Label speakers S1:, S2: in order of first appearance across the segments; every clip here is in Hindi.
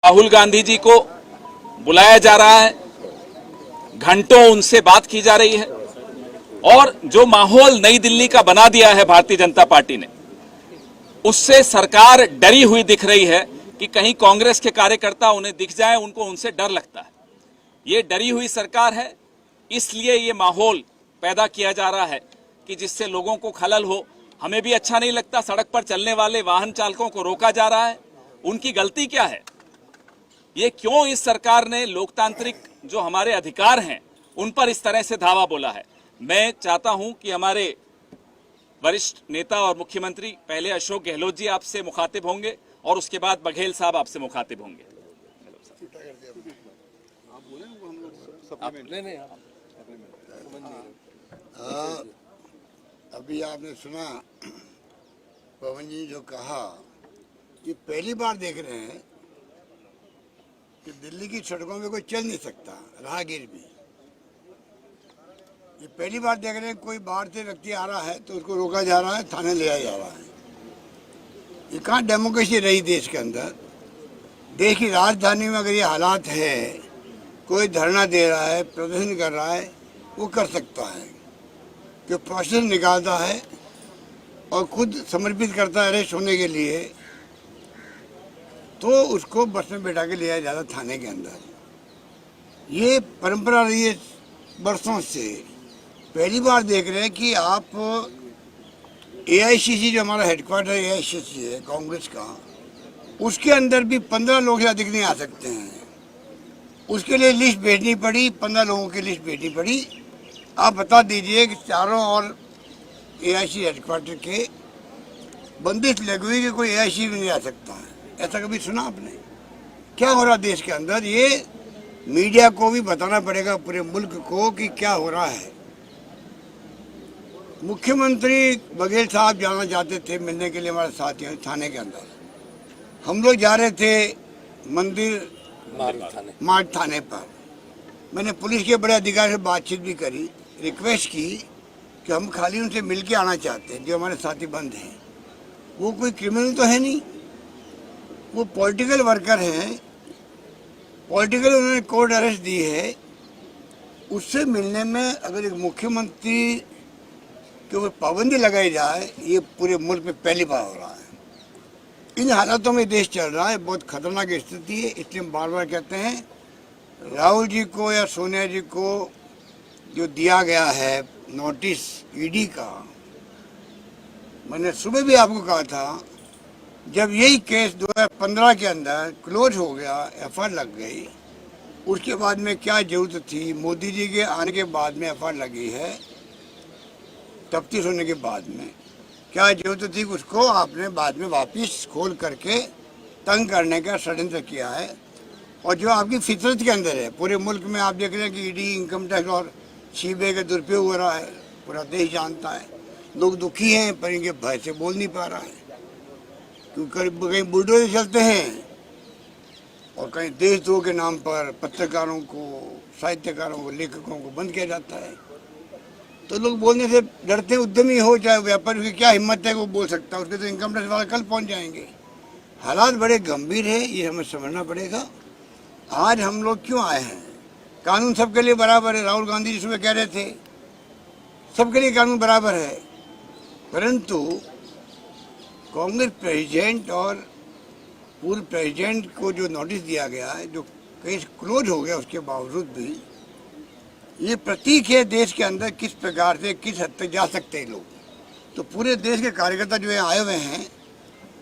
S1: राहुल गांधी जी को बुलाया जा रहा है, घंटों उनसे बात की जा रही है और जो माहौल नई दिल्ली का बना दिया है भारतीय जनता पार्टी ने, उससे सरकार डरी हुई दिख रही है कि कहीं कांग्रेस के कार्यकर्ता उन्हें दिख जाए, उनको उनसे डर लगता है। ये डरी हुई सरकार है, इसलिए ये माहौल पैदा किया जा रहा है कि जिससे लोगों को खलल हो। हमें भी अच्छा नहीं लगता, सड़क पर चलने वाले वाहन चालकों को रोका जा रहा है। उनकी गलती क्या है? ये क्यों इस सरकार ने लोकतांत्रिक जो हमारे अधिकार हैं उन पर इस तरह से धावा बोला है? मैं चाहता हूं कि हमारे वरिष्ठ नेता और मुख्यमंत्री, पहले अशोक गहलोत जी आपसे मुखातिब होंगे और उसके बाद बघेल साहब आपसे मुखातिब होंगे।
S2: अभी आपने सुना पवन जी जो कहा कि पहली बार देख रहे हैं कि दिल्ली की सड़कों में कोई चल नहीं सकता, राहगीर भी। ये पहली बार देख रहे हैं कोई बाहर से व्यक्ति आ रहा है तो उसको रोका जा रहा है, थाने ले आया जा रहा है। ये कहाँ डेमोक्रेसी रही देश के अंदर? देश की राजधानी में अगर ये हालात है, कोई धरना दे रहा है, प्रदर्शन कर रहा है, वो कर सकता है कि प्रोसेस निकालता है और खुद समर्पित करता है अरेस्ट होने के लिए, तो उसको बस में बैठा के ले आया जाता थाने के अंदर। ये परंपरा रही है बरसों से। पहली बार देख रहे हैं कि आप एआईसीसी, जो हमारा हेडक्वार्टर एआईसीसी है कांग्रेस का, उसके अंदर भी 15 लोग से अधिक नहीं आ सकते हैं। उसके लिए लिस्ट भेजनी पड़ी, 15 लोगों की लिस्ट भेजनी पड़ी। आप बता दीजिए कि चारों और एआईसी हेडक्वार्टर के बंदिश लगी हुई कि कोई एआईसी भी नहीं आ सकता है। ऐसा कभी सुना आपने? क्या हो रहा देश के अंदर? ये मीडिया को भी बताना पड़ेगा, पूरे मुल्क को, कि क्या हो रहा है। मुख्यमंत्री बघेल साहब जाना चाहते थे मिलने के लिए हमारे साथियों थाने के अंदर। हम लोग जा रहे थे मंदिर मार्ग थाने पर। मैंने पुलिस के बड़े अधिकारी से बातचीत भी करी, रिक्वेस्ट की कि हम खाली उनसे मिल के आना चाहते हैं, जो हमारे साथी बंद हैं। वो कोई क्रिमिनल तो है नहीं, वो पॉलिटिकल वर्कर हैं, पॉलिटिकल उन्होंने कोर्ट अरेस्ट दी है। उससे मिलने में अगर एक मुख्यमंत्री के ऊपर पाबंदी लगाई जाए, ये पूरे मुल्क में पहली बार हो रहा है। इन हालातों में देश चल रहा है, बहुत खतरनाक स्थिति है। इसलिए हम बार बार कहते हैं, राहुल जी को या सोनिया जी को जो दिया गया है नोटिस ईडी का, मैंने सुबह भी आपको कहा था, जब यही केस 2015 के अंदर क्लोज हो गया, एफआईआर लग गई, उसके बाद में क्या जरूरत थी? मोदी जी के आने के बाद में एफआईआर लगी है, तफ्तीश होने के बाद में क्या जरूरत थी? उसको आपने बाद में वापस खोल करके तंग करने का षड्यंत्र किया है। और जो आपकी फितरत के अंदर है, पूरे मुल्क में आप देख रहे हैं कि ईडी, इनकम टैक्स और सीबीआई का दुरुपयोग हो रहा है, पूरा देश जानता है। लोग दुखी हैं पर इनके भय से बोल नहीं पा रहा है, क्योंकि कहीं बुलडोजर चलते हैं और कहीं देशद्रोह के नाम पर पत्रकारों को, साहित्यकारों को, लेखकों को बंद किया जाता है। तो लोग बोलने से डरते हैं। उद्यमी हो चाहे व्यापारी, की क्या हिम्मत है वो बोल सकता है? उसके तो इनकम टैक्स वाले कल पहुंच जाएंगे। हालात बड़े गंभीर है, ये हमें समझना पड़ेगा। आज हम लोग क्यों आए हैं? कानून सबके लिए बराबर है। राहुल गांधी जी सुबह कह रहे थे सबके लिए कानून बराबर है, परंतु कांग्रेस प्रेसिडेंट और पूर्व प्रेसिडेंट को जो नोटिस दिया गया है, जो केस क्लोज हो गया, उसके बावजूद भी ये प्रतीक है देश के अंदर किस प्रकार से, किस हद तक जा सकते हैं लोग। तो पूरे देश के कार्यकर्ता जो यहाँ आए हुए हैं,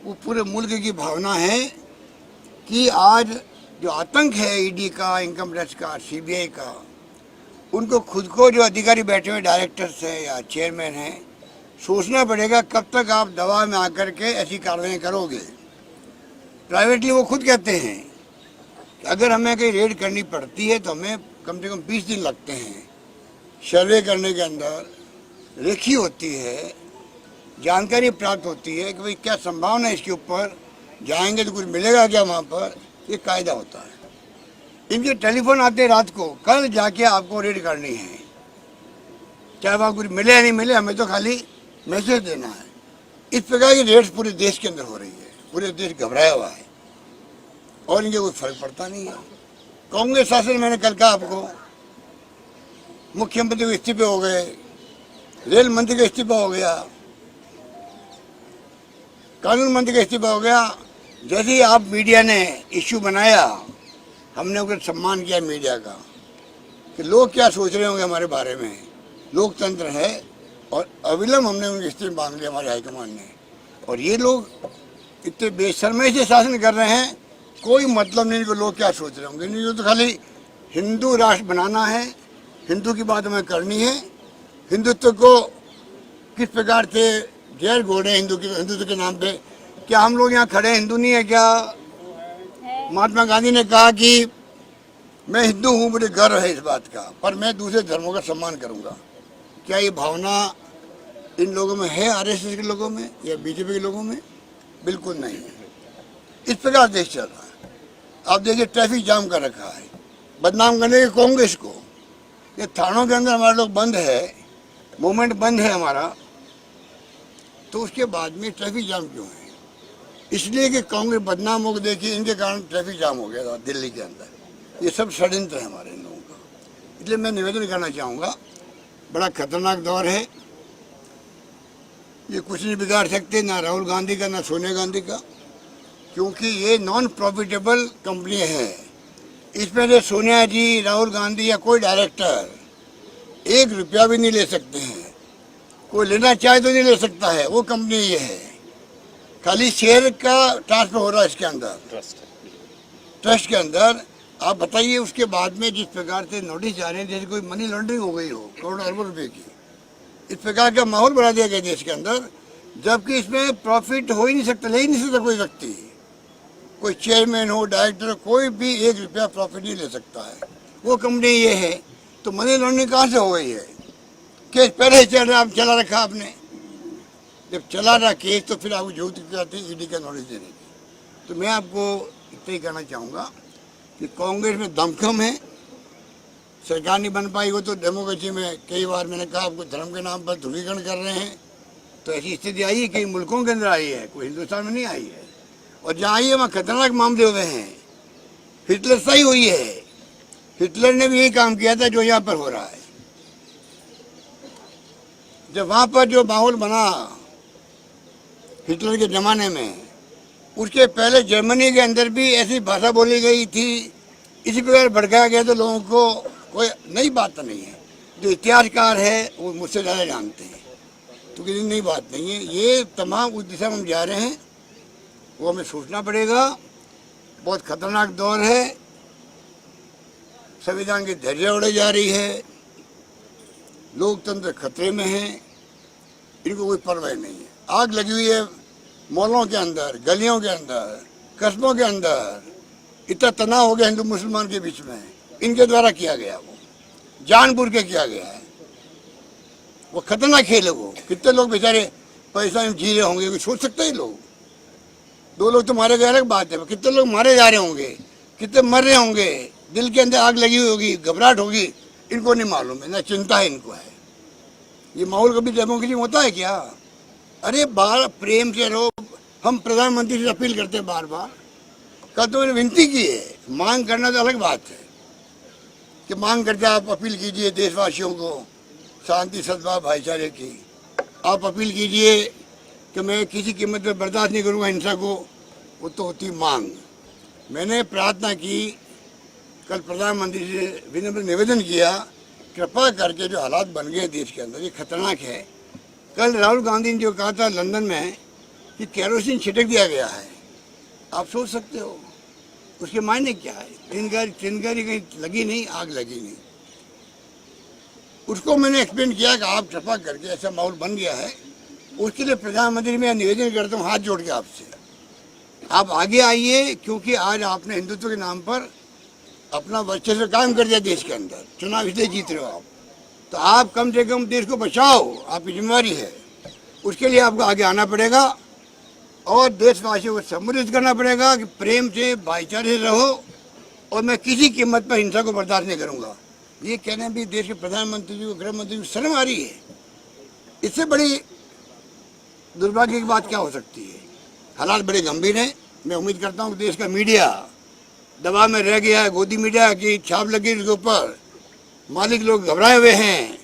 S2: वो पूरे मुल्क की भावना है कि आज जो आतंक है ईडी का, इनकम टैक्स का, सीबीआई का, उनको खुद को जो अधिकारी बैठे हुए डायरेक्टर्स हैं या चेयरमैन हैं, सोचना पड़ेगा कब तक आप दबाव में आकर के ऐसी कार्रवाई करोगे। प्राइवेटली वो खुद कहते हैं कि अगर हमें कहीं रेड करनी पड़ती है तो हमें कम से कम 20 दिन लगते हैं। सर्वे करने के अंदर रेखी होती है, जानकारी प्राप्त होती है कि भाई क्या संभावना है इसके ऊपर, जाएंगे तो कुछ मिलेगा क्या वहाँ पर, ये कायदा होता है। इनके टेलीफोन आते हैं रात को, कल जाके आपको रेड करनी है, चाहे वहाँ कुछ मिले या नहीं मिले, हमें तो खाली मैसेज देना है। इस प्रकार की रेड्स पूरे देश के अंदर हो रही है, पूरे देश घबराया हुआ है। और इनके कोई फर्क पड़ता नहीं है। कांग्रेस शासन मैंने कल कहा आपको, मुख्यमंत्री के इस्तीफे हो गए, रेल मंत्री का इस्तीफा हो गया, कानून मंत्री का इस्तीफा हो गया। जैसे ही आप मीडिया ने इश्यू बनाया, हमने उनका सम्मान किया मीडिया का कि लोग क्या सोच रहे होंगे हमारे बारे में। लोकतंत्र है और अविलंब हमने उनके इस्तीफे मांग लिए हमारे हाईकमान ने। और ये लोग इतने बेशर्मी से शासन कर रहे हैं, कोई मतलब नहीं इनको लोग क्या सोच रहे होंगे। इनको तो खाली हिंदू राष्ट्र बनाना है, हिंदू की बात हमें करनी है। हिंदुत्व को किस प्रकार से जहर घोड़े हिंदुत्व के नाम पे। क्या हम लोग यहाँ खड़े हिंदू नहीं है क्या? महात्मा गांधी ने कहा कि मैं हिंदू हूँ, मुझे गर्व है इस बात का, पर मैं दूसरे धर्मों का सम्मान करूँगा। क्या ये भावना इन लोगों में है, आरएसएस के लोगों में या बीजेपी के लोगों में? बिल्कुल नहीं है। इस प्रकार देश चल रहा है। आप देखिए ट्रैफिक जाम कर रखा है, बदनाम करने के कांग्रेस को। ये थानों के अंदर हमारे लोग बंद है, मूवमेंट बंद है हमारा, तो उसके बाद में ट्रैफिक जाम क्यों है? इसलिए कि कांग्रेस बदनाम हो गई। देखिए इनके कारण ट्रैफिक जाम हो गया था दिल्ली के अंदर। ये सब षड्यंत्र है हमारे इन लोगों का। इसलिए मैं निवेदन करना चाहूँगा, बड़ा खतरनाक दौर है। ये कुछ नहीं बिगाड़ सकते, ना राहुल गांधी का ना सोनिया गांधी का, क्योंकि ये नॉन प्रॉफिटेबल कंपनी है। इसमें से सोनिया जी, राहुल गांधी या कोई डायरेक्टर 1 रुपया भी नहीं ले सकते हैं। कोई लेना चाहे तो नहीं ले सकता है। वो कंपनी ये है, खाली शेयर का ट्रांसफर हो रहा है इसके अंदर, ट्रस्ट के अंदर। आप बताइए उसके बाद में जिस प्रकार से नोटिस जा रहे हैं, जैसे कोई मनी लॉन्ड्रिंग हो गई हो करोड़ों अरबों रुपए की, इस प्रकार का माहौल बना दिया गया देश के अंदर, जबकि इसमें प्रॉफिट हो ही नहीं सकता, ले ही नहीं सकता कोई व्यक्ति, कोई चेयरमैन हो, डायरेक्टर हो, कोई भी 1 रुपया प्रॉफिट नहीं ले सकता है। वो कंपनी ये है, तो मनी लॉन्ड्रिंग कहाँ से हो गई है? केस पहले ही चला रखा आपने। जब चला रहा केस तो फिर आपको जरूरत क्या थी ईडी का नोटिस देने की? तो मैं आपको इतना ही कहना चाहूँगा कि कांग्रेस में दमखम है, सरकार नहीं बन पाई हो तो डेमोक्रेसी में कई बार मैंने कहा आपको धर्म के नाम पर ध्रुवीकरण कर रहे हैं। तो ऐसी स्थिति आई है, कई मुल्कों के अंदर आई है, कोई हिंदुस्तान में नहीं आई है। और जहाँ आई है वहाँ खतरनाक मामले हुए हैं। हिटलर सही हुई है, हिटलर ने भी यही काम किया था जो यहाँ पर हो रहा है। जब वहाँ पर जो माहौल बना हिटलर के ज़माने में, उसके पहले जर्मनी के अंदर भी ऐसी भाषा बोली गई थी, इसी प्रकार भड़काया गया। तो लोगों को कोई नई बात तो नहीं है, जो इतिहासकार है वो मुझसे ज़्यादा जानते हैं, तो किसी नई बात नहीं है। ये तमाम उस दिशा में हम जा रहे हैं, वो हमें सोचना पड़ेगा। बहुत खतरनाक दौर है, संविधान की धैर्य उड़े जा रही है, लोकतंत्र खतरे में है, इनको कोई परवाह नहीं है। आग लगी हुई है मॉलों के अंदर, गलियों के अंदर, कस्बों के अंदर। इतना तनाव हो गया हिंदू मुसलमान के बीच में, इनके द्वारा किया गया, वो जानबूझ के किया गया है। वो खतरनाक खेल है। वो कितने लोग बेचारे परेशान जी रहे होंगे, कोई सोच सकते हैं? लोग 2 लोग तो मारे गए अलग बात है, कितने लोग मारे जा रहे होंगे, कितने मर रहे होंगे, दिल के अंदर आग लगी हुई होगी, घबराहट होगी, इनको नहीं मालूम है, ना चिंता है इनको है। ये माहौल कभी डेमोक्रेसी में होता है क्या? अरे बार प्रेम से रहो। हम प्रधानमंत्री से अपील करते हैं बार बार, कल तो मैंने विनती की है। मांग करना तो अलग बात है कि मांग करके आप अपील कीजिए देशवासियों को शांति, सद्भाव, भाईचारे की। आप अपील कीजिए कि मैं किसी कीमत पर बर्दाश्त नहीं करूँगा हिंसा को, वो तो होती मांग। मैंने प्रार्थना की, कल प्रधानमंत्री से विनम्र निवेदन किया, कृपा करके जो हालात बन गए देश के अंदर, ये खतरनाक है। कल राहुल गांधी ने जो कहा था लंदन में कि केरोसिन छिड़क दिया गया है, आप सोच सकते हो उसके मायने क्या है? चिंगारी कहीं लगी नहीं, आग लगी नहीं। उसको मैंने एक्सप्लेन किया कि आप कृपा करके, ऐसा माहौल बन गया है, उसके लिए प्रधानमंत्री मैं निवेदन करता हूँ हाथ जोड़ के आपसे, आप आगे आइए, क्योंकि आज आपने हिंदुत्व के नाम पर अपना वर्चस्व कायम कर दिया देश के अंदर। चुनाव इसलिए जीत रहे हो आप, तो आप कम से कम देश को बचाओ, आपकी जिम्मेवारी है। उसके लिए आपको आगे आना पड़ेगा और देशवासियों को सम्मिलित करना पड़ेगा कि प्रेम से, भाईचारे से रहो, और मैं किसी कीमत पर हिंसा को बर्दाश्त नहीं करूँगा। ये कहने भी देश के प्रधानमंत्री जी को, गृह मंत्री को शर्म आ रही है। इससे बड़ी दुर्भाग्य की बात क्या हो सकती है? हालात बड़े गंभीर हैं। मैं उम्मीद करता हूँ कि देश का मीडिया दबाव में रह गया है। गोदी मीडिया की छाप लगी उसके ऊपर, मालिक लोग घबराए हुए हैं।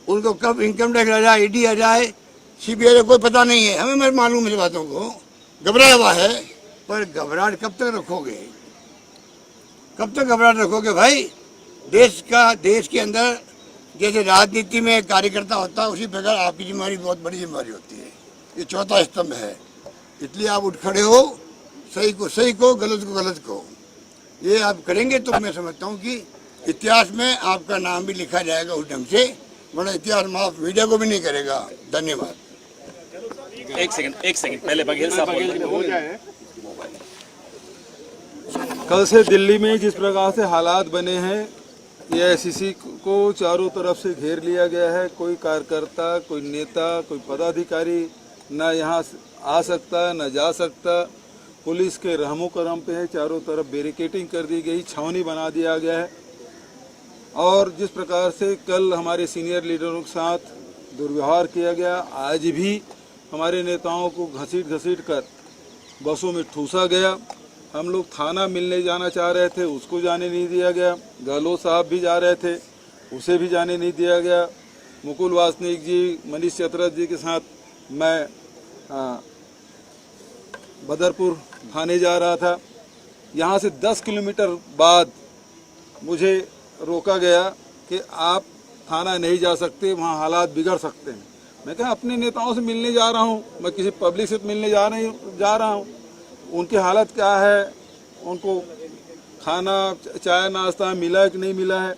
S2: उनको कब इनकम टैक्स आ जाए, ईडी आ जाए, सीबीआई कोई पता नहीं है। हमें मैं मालूम है बातों को, घबराया हुआ है। पर घबराहट कब तक रखोगे, कब तक घबराहट रखोगे भाई? देश के अंदर जैसे राजनीति में कार्यकर्ता होता है, उसी प्रकार आपकी जिम्मेदारी बहुत बड़ी जिम्मेदारी होती है। ये चौथा स्तंभ है, इसलिए आप उठ खड़े हो। सही को सही को, गलत को गलत को, ये आप करेंगे तो मैं समझता हूँ कि इतिहास में आपका नाम भी लिखा जाएगा उस ढंग से, वरना इतिहास माफ मीडिया को भी नहीं करेगा। धन्यवाद।
S1: एक सेकंड पहले बघेल साहब हो जाए।
S3: कल से दिल्ली में जिस प्रकार से हालात बने हैं, एआईसीसी को चारों तरफ से घेर लिया गया है। कोई कार्यकर्ता, कोई नेता, कोई पदाधिकारी न यहाँ आ सकता न जा सकता। पुलिस के रहमो करम पे है, चारों तरफ बैरिकेडिंग कर दी गई, छावनी बना दिया गया है। और जिस प्रकार से कल हमारे सीनियर लीडरों के साथ दुर्व्यवहार किया गया, आज भी हमारे नेताओं को घसीट कर बसों में ठूसा गया। हम लोग थाना मिलने जाना चाह रहे थे, उसको जाने नहीं दिया गया। गहलोत साहब भी जा रहे थे, उसे भी जाने नहीं दिया गया। मुकुल वासनिक जी, मनीष चतरथ जी के साथ मैं बदरपुर थाने जा रहा था। यहाँ से 10 किलोमीटर बाद मुझे रोका गया कि आप थाना नहीं जा सकते, वहाँ हालात बिगड़ सकते हैं। मैं कहा अपने नेताओं से मिलने जा रहा हूँ, मैं किसी पब्लिक से मिलने जा रहा हूँ। उनकी हालत क्या है, उनको खाना चाय नाश्ता मिला है कि नहीं मिला है,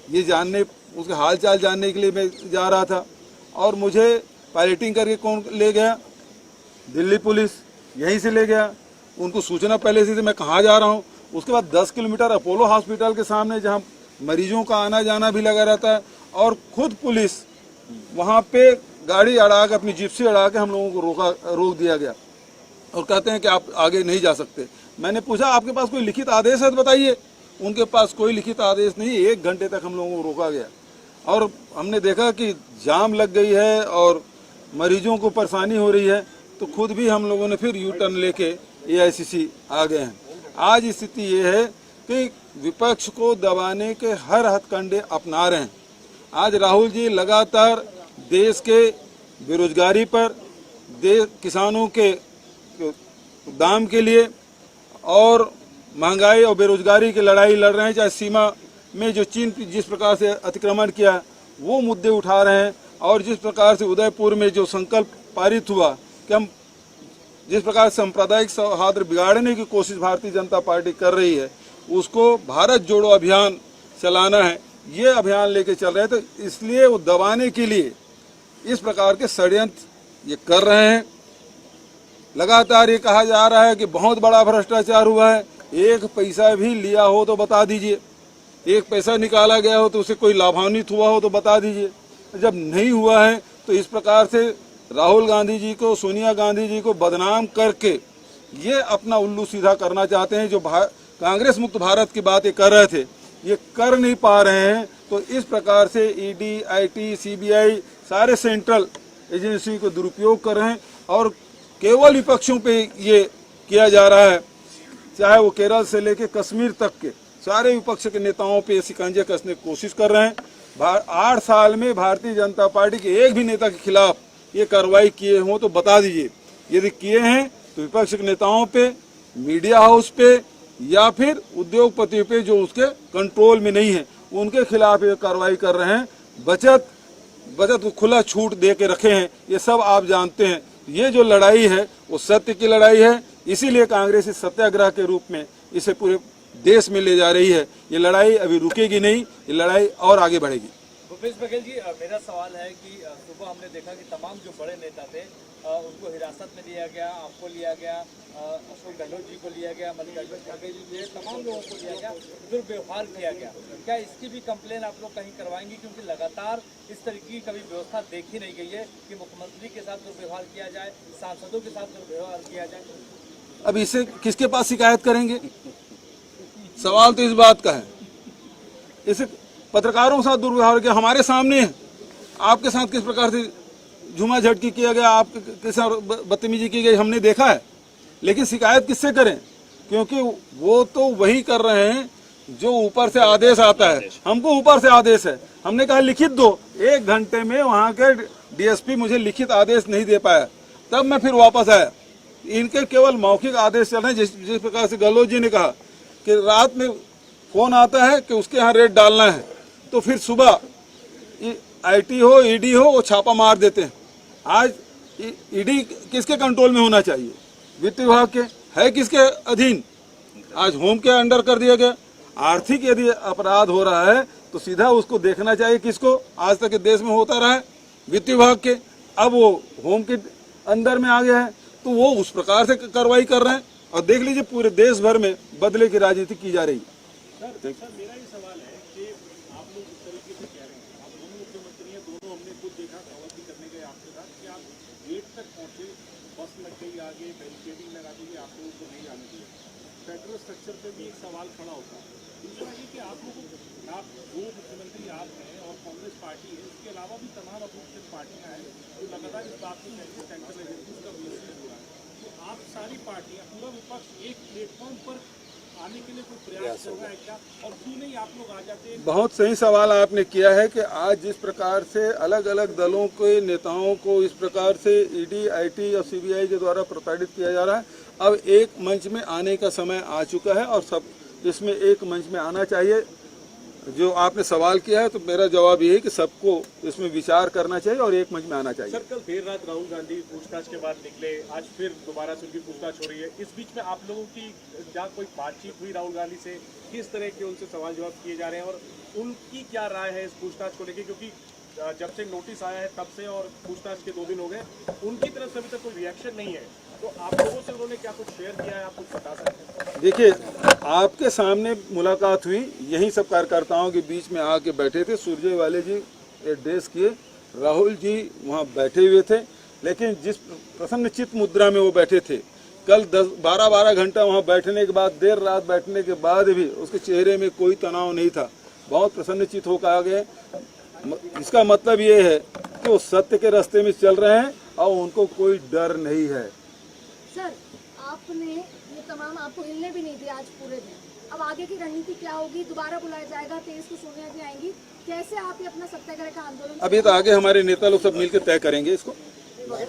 S3: ये जानने, उसके हाल चाल जानने के लिए मैं जा रहा था। और मुझे पायलटिंग करके कौन ले गया? दिल्ली पुलिस यहीं से ले गया। उनको सूचना पहले से मैं कहाँ जा रहा हूँ। उसके बाद 10 किलोमीटर अपोलो हॉस्पिटल के सामने, जहाँ मरीजों का आना जाना भी लगा रहता है, और खुद पुलिस वहाँ पे गाड़ी अड़ा के, अपनी जिप्सी अड़ा के हम लोगों को रोक दिया गया और कहते हैं कि आप आगे नहीं जा सकते। मैंने पूछा आपके पास कोई लिखित आदेश है तो बताइए। उनके पास कोई लिखित आदेश नहीं। 1 घंटे तक हम लोगों को रोका गया और हमने देखा कि जाम लग गई है और मरीजों को परेशानी हो रही है, तो खुद भी हम लोगों ने फिर यू टर्न लेके एआईसीसी आ गए हैं। आज स्थिति ये है कि विपक्ष को दबाने के हर हथकंडे अपना रहे हैं। आज राहुल जी लगातार देश के बेरोजगारी पर, किसानों के दाम के लिए और महंगाई और बेरोजगारी की लड़ाई लड़ रहे हैं। चाहे सीमा में जो चीन जिस प्रकार से अतिक्रमण किया वो मुद्दे उठा रहे हैं, और जिस प्रकार से उदयपुर में जो संकल्प पारित हुआ कि हम जिस प्रकार सांप्रदायिक सौहार्द बिगाड़ने की कोशिश भारतीय जनता पार्टी कर रही है, उसको भारत जोड़ो अभियान चलाना है, ये अभियान लेके चल रहे हैं। तो इसलिए वो दबाने के लिए इस प्रकार के षड्यंत्र ये कर रहे हैं। लगातार ये कहा जा रहा है कि बहुत बड़ा भ्रष्टाचार हुआ है। 1 पैसा भी लिया हो तो बता दीजिए, 1 पैसा निकाला गया हो तो उसे कोई लाभान्वित हुआ हो तो बता दीजिए। जब नहीं हुआ है तो इस प्रकार से राहुल गांधी जी को, सोनिया गांधी जी को बदनाम करके ये अपना उल्लू सीधा करना चाहते हैं। जो कांग्रेस मुक्त भारत की बातें कर रहे थे, ये कर नहीं पा रहे हैं। तो इस प्रकार से ईडी, आईटी, सीबीआई सारे सेंट्रल एजेंसी को दुरुपयोग कर रहे हैं और केवल विपक्षों पे ये किया जा रहा है। चाहे वो केरल से लेकर कश्मीर तक के सारे विपक्ष के नेताओं पे शिकंजे कसने की कोशिश कर रहे हैं। 8 साल में भारतीय जनता पार्टी के एक भी नेता के खिलाफ ये कार्रवाई किए हों तो बता दीजिए। यदि किए हैं तो विपक्ष के नेताओं पे, मीडिया हाउस पे या फिर उद्योगपतियों पे जो उसके कंट्रोल में नहीं है, उनके खिलाफ ये कार्रवाई कर रहे हैं। बचत को खुला छूट दे के रखे हैं, ये सब आप जानते हैं। ये जो लड़ाई है वो सत्य की लड़ाई है, इसीलिए कांग्रेस इस सत्याग्रह के रूप में इसे पूरे देश में ले जा रही है। ये लड़ाई अभी रुकेगी नहीं, ये लड़ाई और आगे बढ़ेगी।
S4: भूपेश बघेल जी, मेरा सवाल है कि सुबह हमने देखा कि तमाम जो बड़े नेता थे उनको हिरासत में लिया गया, आपको लिया गया, अशोक गहलोत जी को लिया गया, मल्लिकार्जुन खड़गे जी, तमाम लोगों को लिया गया, दुर्व्यवहार किया गया। क्या इसकी भी कंप्लेन आप लोग कहीं करवाएंगे? क्योंकि लगातार इस तरीके की कभी व्यवस्था देखी नहीं गई है कि मुख्यमंत्री के साथ दुर्व्यवहार किया जाए, सांसदों के साथ दुर्व्यवहार किया जाए।
S3: अब इसे किसके पास शिकायत करेंगे? सवाल तो इस बात का है। इसे पत्रकारों के साथ दुर्व्यवहार किया, हमारे सामने है। आपके साथ किस प्रकार से झूमा झटकी किया गया, आपके साथ बदतमीजी की गई, हमने देखा है। लेकिन शिकायत किससे करें? क्योंकि वो तो वही कर रहे हैं जो ऊपर से आदेश आता है। हमको ऊपर से आदेश है, हमने कहा लिखित दो। 1 घंटे में वहाँ के डीएसपी मुझे लिखित आदेश नहीं दे पाया, तब मैं फिर वापस आया। इनके केवल मौखिक आदेश चल रहे हैं। जिस प्रकार से गहलोत जी ने कहा कि रात में फोन आता है कि उसके यहाँ रेड डालना है, तो फिर सुबह आईटी हो ईडी हो वो छापा मार देते हैं। आज ईडी किसके कंट्रोल में होना चाहिए? वित्त विभाग के, है किसके अधीन? आज होम के अंडर कर दिया गया। आर्थिक यदि अपराध हो रहा है तो सीधा उसको देखना चाहिए किसको? आज तक देश में होता रहा है वित्त विभाग के, अब वो होम के अंदर में आ गया है, तो वो उस प्रकार से कार्रवाई कर रहे हैं। और देख लीजिए पूरे देश भर में बदले की राजनीति की जा रही है।
S5: सर मेरा ये सवाल है कि आप लोग इस तरीके से कह रहे हैं, आप दोनों मुख्यमंत्री हैं, दोनों हमने खुद देखा खबर भी करने गए आपके साथ कि आप गेट तक पहुंचे, बस लग गई आगे, बैरिकेडिंग लगा दी, आप लोगों को नहीं जाने दिया। फेडरल स्ट्रक्चर पे भी एक सवाल खड़ा होता है। दूसरा ये कि आप लोगों आप दो मुख्यमंत्री आप हैं और कांग्रेस पार्टी है, इसके अलावा भी तमाम अपोजिशन पार्टियां हैं जो लगातार इस बात को कहती है सेंट्रल एजेंसीज का मिसयूज हो रहा है। तो आप सारी पार्टियां, पूरा विपक्ष एक प्लेटफॉर्म पर आने के लिए कोई प्रयास कर रहा है क्या? और क्यों नहीं आप लोग आ जाते?
S3: बहुत सही सवाल आपने किया है कि आज जिस प्रकार से अलग अलग दलों के नेताओं को इस प्रकार से ईडी, आईटी और सीबीआई के द्वारा प्रताड़ित किया जा रहा है, अब एक मंच में आने का समय आ चुका है और सब इसमें एक मंच में आना चाहिए। जो आपने सवाल किया है तो मेरा जवाब ये है कि सबको इसमें विचार करना चाहिए और एक मंच में आना चाहिए।
S5: सर कल देर रात राहुल गांधी पूछताछ के बाद निकले, आज फिर दोबारा से उनकी पूछताछ हो रही है। इस बीच में आप लोगों की क्या कोई बातचीत हुई राहुल गांधी से? किस तरह के उनसे सवाल जवाब किए जा रहे हैं और उनकी क्या राय है इस पूछताछ को लेकर? क्योंकि जब से नोटिस आया है तब से और पूछताछ के 2 दिन हो गए, उनकी तरफ से अभी तक कोई रिएक्शन नहीं है। तो आप लोगों से उन्होंने क्या कुछ शेयर किया है, आप कुछ बता सकते हैं?
S3: देखिए, आपके सामने मुलाकात हुई, यही सब कार्यकर्ताओं के बीच में आके बैठे थे। सुरजेवाला जी एड्रेस किए, राहुल जी वहाँ बैठे हुए थे, लेकिन जिस प्रसन्न चित्त मुद्रा में वो बैठे थे, कल 10-12 घंटा वहाँ बैठने के बाद, देर रात बैठने के बाद भी उसके चेहरे में कोई तनाव नहीं था, बहुत प्रसन्न चित्त होकर आ गए। इसका मतलब ये है कि वो सत्य के रास्ते में चल रहे हैं और उनको कोई डर नहीं है।
S6: सर, आपने ये तमाम, आपको हिलने भी नहीं दिया आज पूरे दिन। अब आगे की रणनीति क्या होगी? दोबारा बुलाया जाएगा, 23 को सोनिया जी आएंगी, कैसे आप ये अपना सत्याग्रह का आंदोलन?
S3: अभी तो आगे हमारे नेता लोग सब मिलकर तय करेंगे इसको।
S4: अगर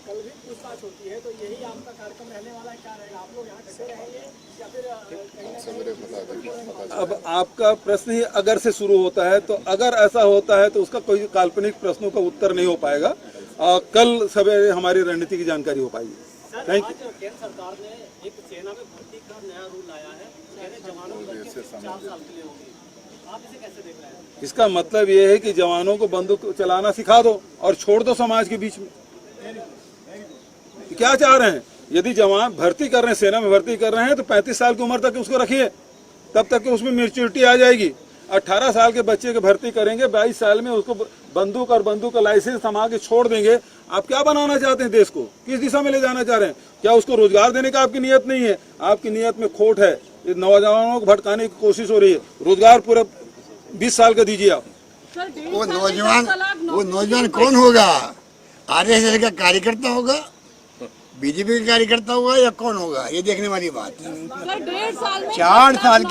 S4: कल भी पूछताछ होती है तो यही आपका कार्यक्रम रहने वाला है, क्या रहेगा? आप लोग यहाँ कैसे रहेंगे या फिर
S3: अब आपका प्रश्न ही अगर से शुरू होता है, तो अगर ऐसा होता है तो उसका कोई काल्पनिक प्रश्नों का उत्तर नहीं हो पाएगा। कल सवेरे हमारी रणनीति की जानकारी हो पाएगी। Thank you.
S4: केंद्र सरकार ने एक सेना में भर्ती का नया रूल लाया है, जवानों की भर्ती 4 साल के लिए होगी, आप इसे कैसे देख रहे हैं?
S3: इसका मतलब ये है कि जवानों को बंदूक चलाना सिखा दो और छोड़ दो समाज के बीच में। क्या चाह रहे हैं? यदि जवान भर्ती कर रहे हैं, सेना में भर्ती कर रहे हैं, तो 35 साल की उम्र तक उसको रखिए, तब तक कि उसमें मैच्योरिटी आ जाएगी। 18 साल के बच्चे की भर्ती करेंगे, 22 साल में उसको बंदूक और बंदूक का लाइसेंस थमा के छोड़ देंगे। आप क्या बनाना चाहते हैं? देश को किस दिशा में ले जाना चाह रहे हैं? क्या उसको रोजगार देने का आपकी नियत नहीं है? आपकी नियत में खोट है। नौजवानों को भटकाने की कोशिश हो रही है। रोजगार पूरा 20 साल का दीजिए आप।
S2: वो नौजवान कौन होगा? आरएसएस का कार्यकर्ता होगा, बीजेपी का कार्यकर्ता होगा या कौन होगा? ये देखने वाली बात है।
S6: 1.5 साल में
S2: 4 साल के